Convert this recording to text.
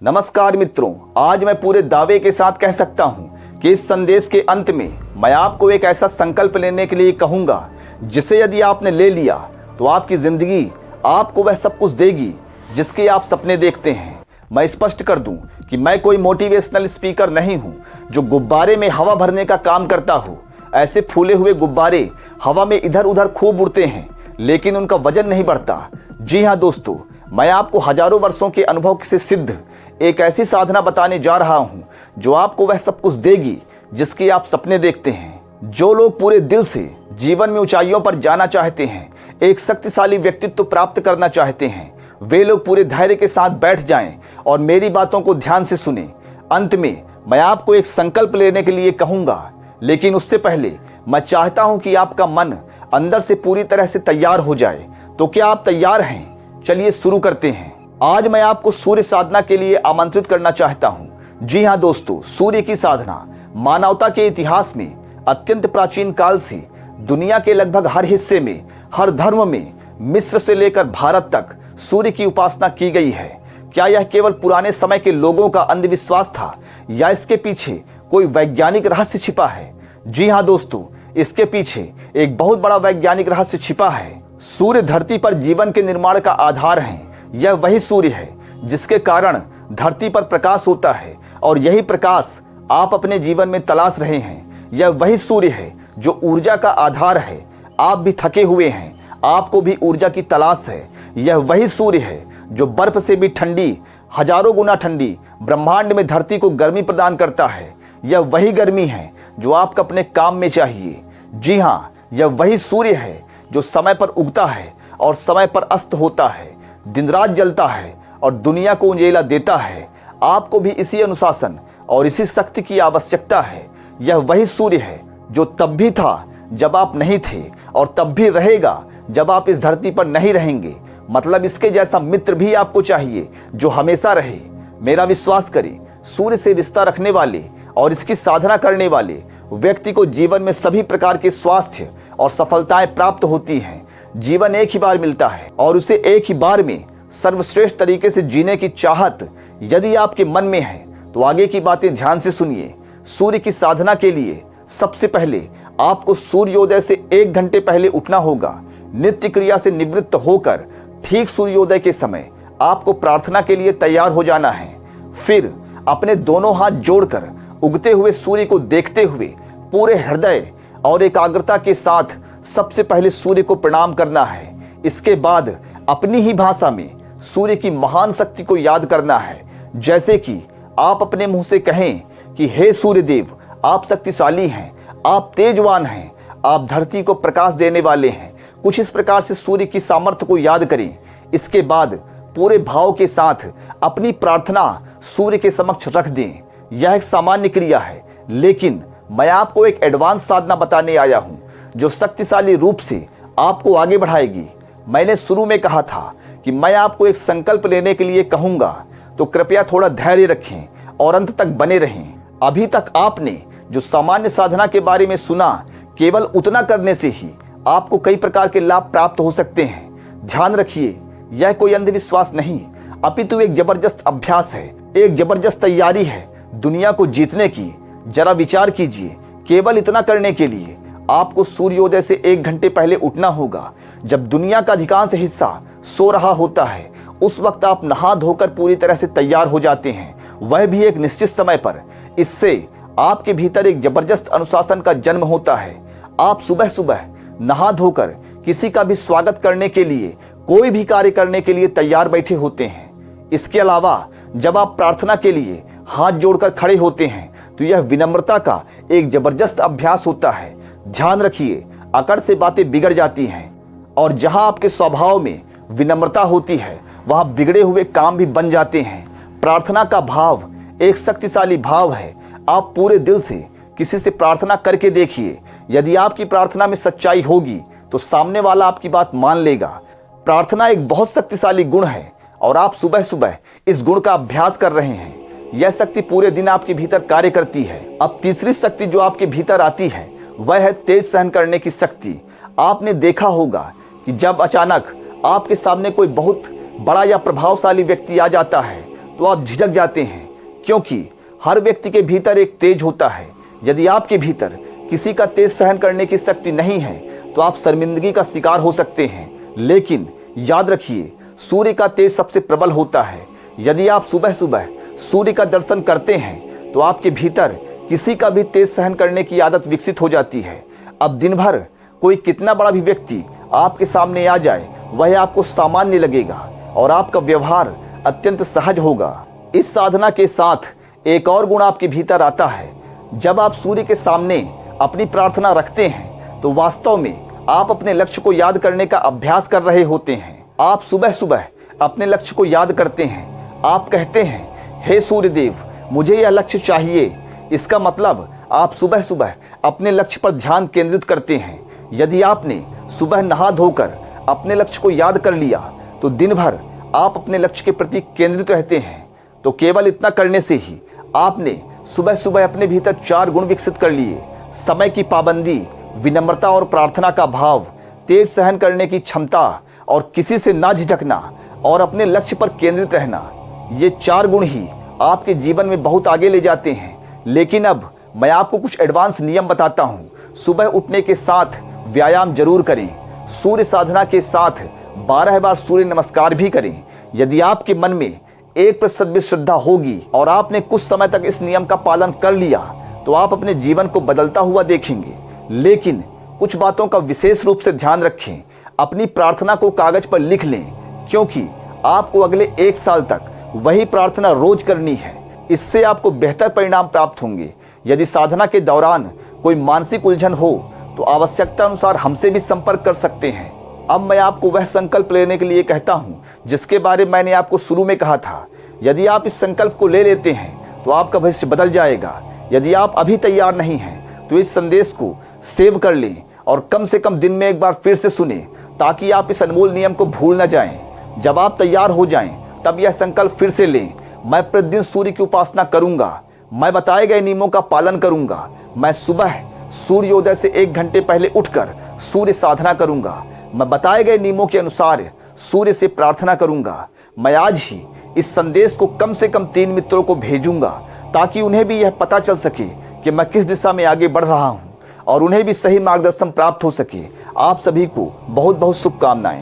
नमस्कार मित्रों, आज मैं पूरे दावे के साथ कह सकता हूं कि इस संदेश के अंत में मैं आपको एक ऐसा संकल्प लेने के लिए कहूंगा जिसे यदि आपने ले लिया तो आपकी जिंदगी आपको वह सब कुछ देगी जिसके आप सपने देखते हैं। मैं स्पष्ट कर दूं कि मैं कोई मोटिवेशनल स्पीकर नहीं हूं जो गुब्बारे में हवा भरने का काम करता हूं। ऐसे फूले हुए गुब्बारे हवा में इधर उधर खूब उड़ते हैं लेकिन उनका वजन नहीं बढ़ता। जी हाँ दोस्तों, मैं आपको हजारों वर्षों के अनुभव से सिद्ध एक ऐसी साधना बताने जा रहा हूं जो आपको वह सब कुछ देगी जिसके आप सपने देखते हैं। जो लोग पूरे दिल से जीवन में ऊंचाइयों पर जाना चाहते हैं, एक शक्तिशाली व्यक्तित्व प्राप्त करना चाहते हैं, वे लोग पूरे धैर्य के साथ बैठ जाएं और मेरी बातों को ध्यान से सुने। अंत में मैं आपको एक संकल्प लेने के लिए कहूंगा, लेकिन उससे पहले मैं चाहता हूं कि आपका मन अंदर से पूरी तरह से तैयार हो जाए। तो क्या आप तैयार हैं? चलिए शुरू करते हैं। आज मैं आपको सूर्य साधना के लिए आमंत्रित करना चाहता हूं। जी हां दोस्तों, सूर्य की साधना मानवता के इतिहास में अत्यंत प्राचीन काल से दुनिया के लगभग हर हिस्से में, हर धर्म में, मिस्र से लेकर भारत तक सूर्य की उपासना की गई है। क्या यह केवल पुराने समय के लोगों का अंधविश्वास था या इसके पीछे कोई वैज्ञानिक रहस्य छिपा है? जी हां दोस्तों, इसके पीछे एक बहुत बड़ा वैज्ञानिक रहस्य छिपा है। सूर्य धरती पर जीवन के निर्माण का आधार है। यह वही सूर्य है जिसके कारण धरती पर प्रकाश होता है और यही प्रकाश आप अपने जीवन में तलाश रहे हैं। यह वही सूर्य है जो ऊर्जा का आधार है। आप भी थके हुए हैं, आपको भी ऊर्जा की तलाश है। यह वही सूर्य है जो बर्फ से भी ठंडी, हजारों गुना ठंडी ब्रह्मांड में धरती को गर्मी प्रदान करता है। यह वही गर्मी है जो आपको अपने काम में चाहिए। जी हाँ, यह वही सूर्य है जो समय पर उगता है और समय पर अस्त होता है, दिन रात जलता है और दुनिया को उजियाला देता है। आपको भी इसी अनुशासन और इसी शक्ति की आवश्यकता है। यह वही सूर्य है जो तब भी था जब आप नहीं थे और तब भी रहेगा जब आप इस धरती पर नहीं रहेंगे। मतलब इसके जैसा मित्र भी आपको चाहिए जो हमेशा रहे। मेरा विश्वास करें, सूर्य से रिश्ता रखने वाले और इसकी साधना करने वाले व्यक्ति को जीवन में सभी प्रकार के स्वास्थ्य और सफलताएं प्राप्त होती हैं। जीवन एक ही बार मिलता है और उसे एक ही बार में सर्वश्रेष्ठ तरीके से जीने की चाहत यदि आपके मन में है तो आगे की बातें ध्यान से सुनिए। सूर्य की साधना के लिए सबसे पहले आपको सूर्योदय से 1 घंटे पहले उठना होगा। नित्य क्रिया से निवृत्त होकर ठीक सूर्योदय के समय आपको प्रार्थना के लिए तैयार हो जाना है। फिर अपने दोनों हाथ जोड़कर उगते हुए सूर्य को देखते हुए पूरे हृदय और एकाग्रता के साथ सबसे पहले सूर्य को प्रणाम करना है। इसके बाद अपनी ही भाषा में सूर्य की महान शक्ति को याद करना है। जैसे कि आप अपने मुंह से कहें कि हे सूर्य देव, आप शक्तिशाली हैं, आप तेजवान हैं, आप धरती को प्रकाश देने वाले हैं। कुछ इस प्रकार से सूर्य की सामर्थ्य को याद करें। इसके बाद पूरे भाव के साथ अपनी प्रार्थना सूर्य के समक्ष रख दें। यह एक सामान्य क्रिया है, लेकिन मैं आपको एक एडवांस साधना बताने आया हूं जो शक्तिशाली रूप से आपको आगे बढ़ाएगी। मैंने शुरू में कहा था कि मैं आपको एक संकल्प लेने के लिए कहूंगा, तो कृपया थोड़ा धैर्य रखें और अंत तक बने रहें। अभी तक आपने जो सामान्य साधना के बारे में सुना, केवल उतना करने से ही आपको कई प्रकार के लाभ प्राप्त हो सकते हैं। ध्यान रखिए, यह कोई अंधविश्वास नहीं, अपितु एक जबरदस्त अभ्यास है, एक जबरदस्त तैयारी है दुनिया को जीतने की। जरा विचार कीजिए, केवल इतना करने के लिए आपको सूर्योदय से 1 घंटे पहले उठना होगा। जब दुनिया का अधिकांश हिस्सा सो रहा होता है, उस वक्त आप नहा धोकर पूरी तरह से तैयार हो जाते हैं, वह भी एक निश्चित समय पर। इससे आपके भीतर एक जबरदस्त अनुशासन का जन्म होता है। आप सुबह सुबह नहा धोकर किसी का भी स्वागत करने के लिए, कोई भी कार्य करने के लिए तैयार बैठे होते हैं। इसके अलावा जब आप प्रार्थना के लिए हाथ जोड़कर खड़े होते हैं तो यह विनम्रता का एक जबरदस्त अभ्यास होता है। ध्यान रखिए, अकड़ से बातें बिगड़ जाती हैं और जहां आपके स्वभाव में विनम्रता होती है वहां बिगड़े हुए काम भी बन जाते हैं। प्रार्थना का भाव एक शक्तिशाली भाव है। आप पूरे दिल से किसी से प्रार्थना करके देखिए। यदि आपकी प्रार्थना में सच्चाई होगी तो सामने वाला आपकी बात मान लेगा। प्रार्थना एक बहुत शक्तिशाली गुण है और आप सुबह सुबह इस गुण का अभ्यास कर रहे हैं। यह शक्ति पूरे दिन आपके भीतर कार्य करती है। अब तीसरी शक्ति जो आपके भीतर आती है वह है तेज सहन करने की शक्ति। आपने देखा होगा कि जब अचानक आपके सामने कोई बहुत बड़ा या प्रभावशाली व्यक्ति आ जाता है तो आप झिझक जाते हैं, क्योंकि हर व्यक्ति के भीतर एक तेज होता है। यदि आपके भीतर किसी का तेज सहन करने की शक्ति नहीं है तो आप शर्मिंदगी का शिकार हो सकते हैं। लेकिन याद रखिए, सूर्य का तेज सबसे प्रबल होता है। यदि आप सुबह सुबह सूर्य का दर्शन करते हैं तो आपके भीतर किसी का भी तेज सहन करने की आदत विकसित हो जाती है। अब दिन भर कोई कितना बड़ा भी व्यक्ति आपके सामने आ जाए, वह आपको सामान्य लगेगा और आपका व्यवहार अत्यंत सहज होगा। इस साधना के साथ एक और गुण आपके भीतर आता है। जब आप सूर्य के सामने अपनी प्रार्थना रखते हैं तो वास्तव में आप अपने लक्ष्य को याद करने का अभ्यास कर रहे होते हैं। आप सुबह सुबह अपने लक्ष्य को याद करते हैं। आप कहते हैं, हे सूर्यदेव, मुझे यह लक्ष्य चाहिए। इसका मतलब आप सुबह सुबह अपने लक्ष्य पर ध्यान केंद्रित करते हैं। यदि आपने सुबह नहा धोकर अपने लक्ष्य को याद कर लिया तो दिन भर आप अपने लक्ष्य के प्रति केंद्रित रहते हैं। तो केवल इतना करने से ही आपने सुबह सुबह अपने भीतर 4 गुण विकसित कर लिए: समय की पाबंदी, विनम्रता और प्रार्थना का भाव, तेज सहन करने की क्षमता और किसी से ना झिझकना और अपने लक्ष्य पर केंद्रित रहना। ये 4 गुण ही आपके जीवन में बहुत आगे ले जाते हैं। लेकिन अब मैं आपको कुछ एडवांस नियम बताता हूँ। सुबह उठने के साथ व्यायाम जरूर करें। सूर्य साधना के साथ 12 बार सूर्य नमस्कार भी करें। यदि आपके मन में 1% भी श्रद्धा होगी और आपने कुछ समय तक इस नियम का पालन कर लिया तो आप अपने जीवन को बदलता हुआ देखेंगे। लेकिन कुछ बातों का विशेष रूप से ध्यान रखें। अपनी प्रार्थना को कागज पर लिख लें, क्योंकि आपको अगले 1 साल तक वही प्रार्थना रोज करनी है। इससे आपको बेहतर परिणाम प्राप्त होंगे। यदि साधना के दौरान कोई मानसिक उलझन हो तो आवश्यकता अनुसार हमसे भी संपर्क कर सकते हैं। अब मैं आपको वह संकल्प लेने के लिए कहता हूँ जिसके बारे में मैंने आपको शुरू में कहा था। यदि आप इस संकल्प को ले लेते हैं तो आपका भविष्य बदल जाएगा। यदि आप अभी तैयार नहीं हैं तो इस संदेश को सेव कर लें और कम से कम दिन में 1 बार फिर से सुने, ताकि आप इस अनमोल नियम को भूल न जाएं। जब आप तैयार हो जाएं तब यह संकल्प फिर से लें। मैं प्रतिदिन सूर्य की उपासना करूंगा। मैं बताए गए नियमों का पालन करूंगा। मैं सुबह सूर्योदय से 1 घंटे पहले उठकर सूर्य साधना करूंगा। मैं बताए गए नियमों के अनुसार सूर्य से प्रार्थना करूंगा। मैं आज ही इस संदेश को कम से कम 3 मित्रों को भेजूंगा, ताकि उन्हें भी यह पता चल सके कि मैं किस दिशा में आगे बढ़ रहा हूं और उन्हें भी सही मार्गदर्शन प्राप्त हो सके। आप सभी को बहुत बहुत शुभकामनाएं।